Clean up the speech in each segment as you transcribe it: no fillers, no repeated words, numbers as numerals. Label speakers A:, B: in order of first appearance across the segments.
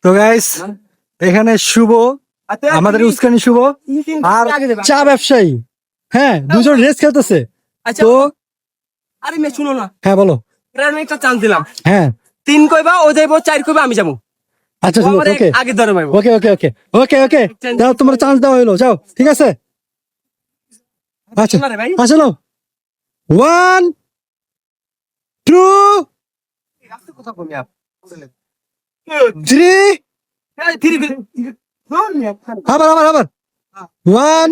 A: তো গাইস এখানে শুভ, আমাদের উস্কানি শুভ আর চা ব্যবসায়ী, হ্যাঁ দুজন রেস খেলতেছে।
B: আচ্ছা
A: তো
B: আরে মে শুনো না,
A: হ্যাঁ বলো।
B: আমি একটা চান্স দিলাম,
A: হ্যাঁ
B: 3 কইবা ও যাইবো, 4 কইবা আমি যাবো।
A: আচ্ছা
B: ও আমারে
A: ওকে
B: আগে ধরে মারবো।
A: ওকে ওকে ওকে ওকে ওকে যাও, তোমার চান্স দেওয়া হইলো, যাও ঠিক আছে। আচ্ছা
B: না রে ভাই।
A: আচ্ছা লো 1 2
B: কথা কমি আপ
A: 3
B: 3
A: আবার আবার আবার 1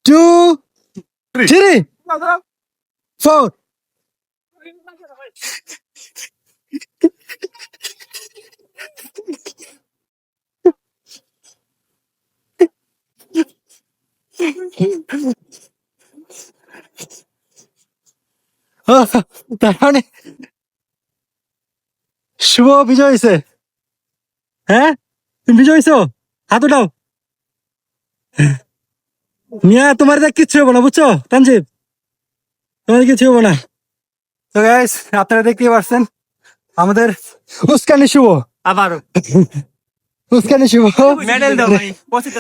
A: 2 3 4 তার মানে শুভ বিজয় হয়েছে। হ্যাঁ তুমি বিজয় হয়েছো, হাত উঠাও। মিয়া তোমার দেখ কিচ্ছু হবো না, বুঝছো তানজিব, তোমার কিছু হবো না। তো গাইস আপনারা দেখতেই পাচ্ছেন আমাদের উস্কানি শুভ,
B: আবারও
A: উস্কানি শুভ
B: মেডেল দাও ভাই, পছন্দ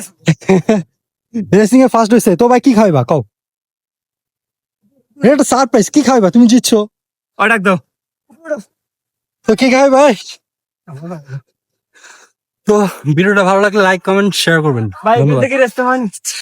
A: রেসিং এ ফার্স্ট হয়েছে। তো ভাই কি খাইবা কও, এটা সারপ্রাইজ, কি খাইবা, তুমি জিতছো
B: অর্ডার দাও।
A: তো কি খাই ভাই। তো ভিডিওটা ভালো লাগলে লাইক কমেন্ট শেয়ার করবেন,
B: ভাই
A: ধন্যবাদ।
B: দেখে রেস্ট হয়।